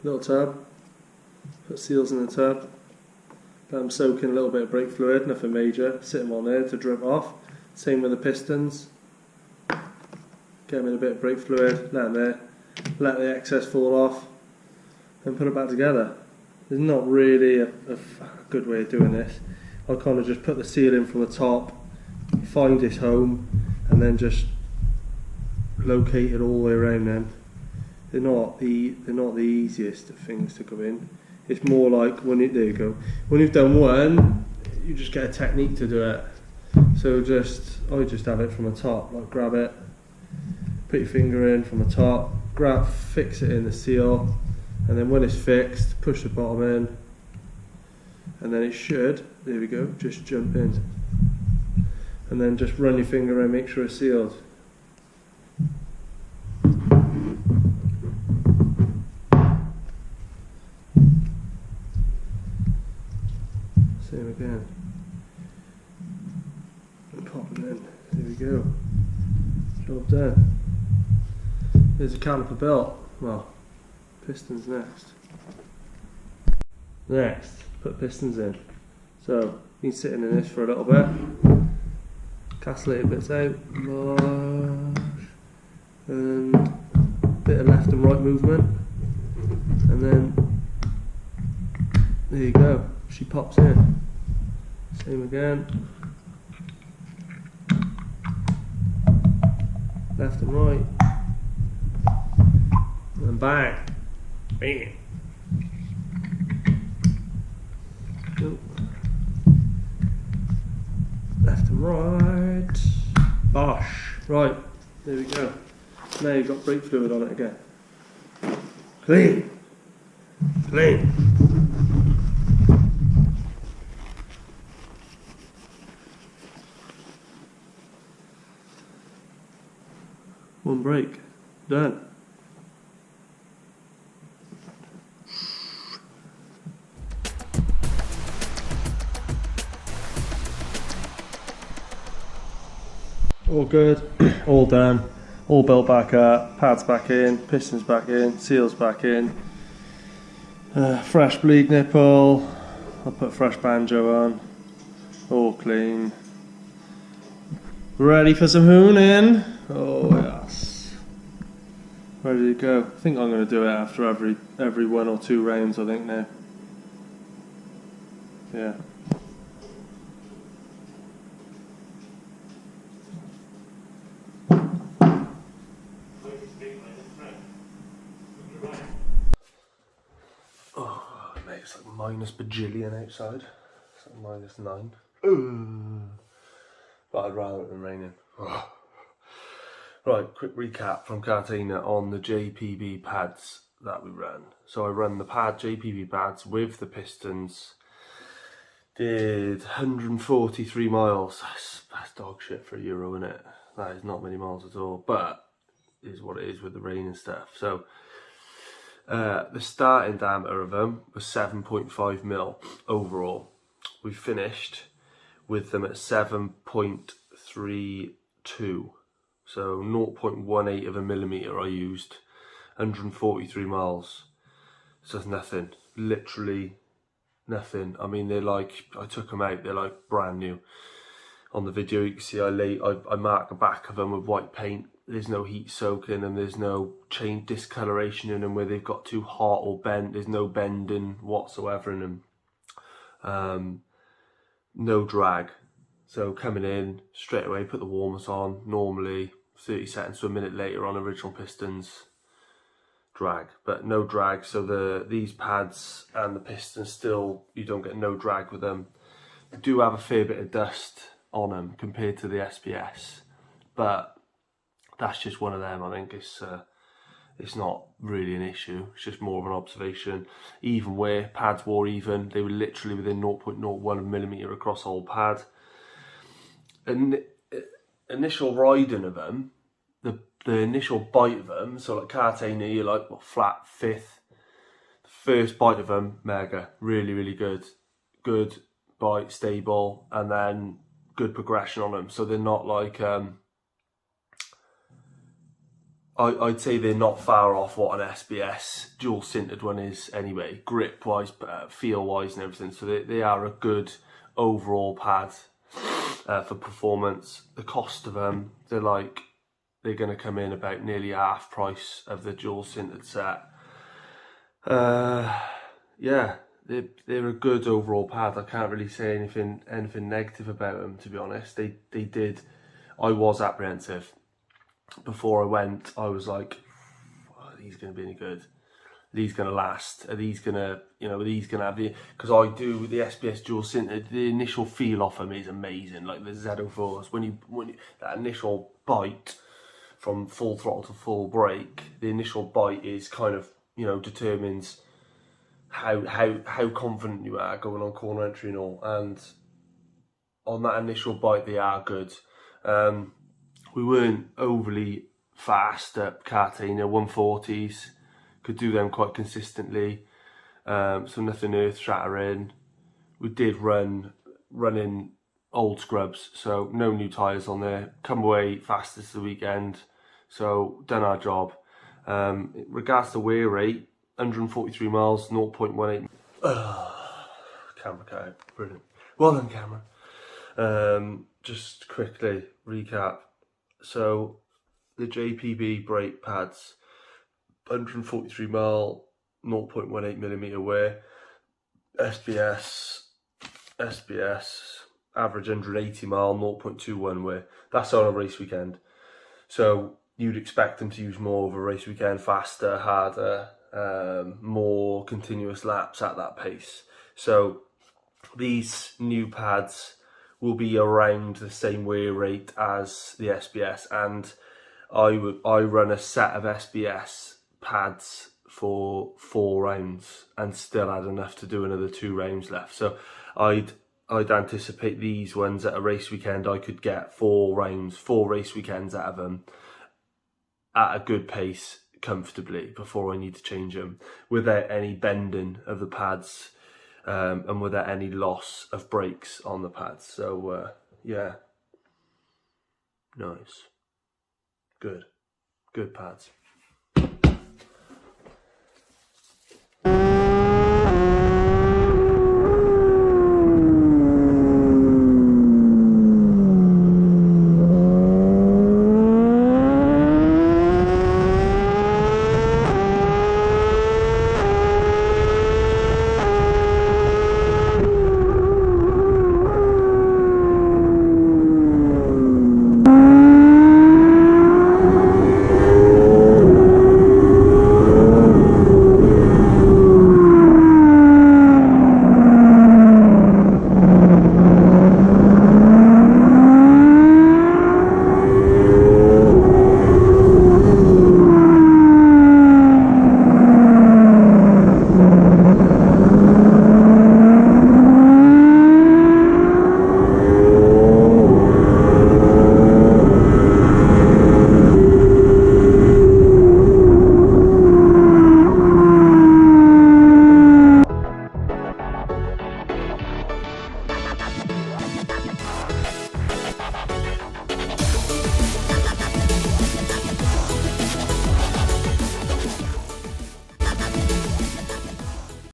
little tub, put seals in the tub, let them soak in a little bit of brake fluid, nothing major, sit them on there to drip off. Same with the pistons, get them in a bit of brake fluid, let them there, let the excess fall off, and put it back together. There's not really a good way of doing this. I'll kind of just put the seal in from the top, find its home, and then just locate it all the way around them. They're not the easiest of things to go in. It's more like there you go. When you've done one, you just get a technique to do it. So I just have it from the top, like grab it, put your finger in from the top, fix it in the seal, and then when it's fixed, push the bottom in, and then it should, there we go, just jump in. And then just run your finger around, make sure it's sealed. Same again. And pop it in. There we go. Job done. There's a caliper belt. Well, pistons next. Next, put pistons in. So, been sitting in this for a little bit. Castellated bits out. And a bit of left and right movement. And then, there you go. She pops in. Same again. Left and right. And bang. Bam. Go. Left and right. Bosh. Right. There we go. Now you've got brake fluid on it again. Clean. Clean. One brake. Done. All good, all done, all built back up, pads back in, pistons back in, seals back in, fresh bleed nipple, I'll put fresh banjo on, all clean, ready for some hooning. Oh yes, ready to go. I think I'm going to do it after every 1 or 2 rounds, I think now. Yeah. Oh, mate, it's like minus bajillion outside. It's like -9. But I'd rather it than raining. Right, quick recap from Cartagena on the JPB pads that we ran. So I run the JPB pads with the pistons. Did 143 miles. That's dog shit for a Euro, isn't it? That is not many miles at all, but it is what it is with the rain and stuff. So the starting diameter of them was 7.5 mil overall. We finished with them at 7.32. So 0.18 of a millimetre I used, 143 miles. So that's nothing, literally nothing. I mean, they're like, I took them out, they're like brand new. On the video you can see I marked the back of them with white paint. There's no heat soak in them, there's no chain discoloration in them where they've got too hot or bent, there's no bending whatsoever in them. No drag. So coming in straight away, put the warmers on, normally 30 seconds to a minute later on original pistons, drag, but no drag. So these pads and the pistons still, you don't get no drag with them. You do have a fair bit of dust on them compared to the SBS, but that's just one of them. I think it's not really an issue, it's just more of an observation. Even where pads wore even, they were literally within 0.01 millimetre across the whole pad. And initial riding of them, the initial bite of them, so like Cartagena, you're like, what, flat 5th. The first bite of them, mega, really good. Good bite, stable, and then good progression on them. So they're not like, I'd say they're not far off what an SBS dual sintered one is anyway, grip wise, feel wise and everything. So they are a good overall pad for performance. The cost of them, they're going to come in about nearly half price of the dual sintered set. Yeah, they're a good overall pad. I can't really say anything negative about them, to be honest. They did. I was apprehensive before I went. I was like, oh, are these going to be any good? Are these going to last? Are these going to, are these going to have the, because I do with the SBS dual sintered, the initial feel off them is amazing. Like the Z04s, when you that initial bite from full throttle to full brake, the initial bite is kind of, determines how confident you are going on corner entry and all. And on that initial bite, they are good. We weren't overly fast at Cartagena, 140s, could do them quite consistently, so nothing earth shattering. We did run in old scrubs, so no new tyres on there. Come away fastest of the weekend, so done our job. In regards to wear rate, 143 miles, 0.18. Camera cut out, brilliant. Well done, camera. Just quickly recap. So the JPB brake pads, 143 mile, 0.18 millimeter wear. SBS, average 180 mile, 0.21 wear. That's on a race weekend. So you'd expect them to use more of a race weekend, faster, harder, more continuous laps at that pace. So these new pads will be around the same wear rate as the SBS, and I run a set of SBS pads for 4 rounds and still had enough to do another 2 rounds left. So I'd anticipate these ones at a race weekend I could get 4 rounds, 4 race weekends out of them at a good pace comfortably before I need to change them without any bending of the pads. And without any loss of brakes on the pads. So yeah, nice, good pads.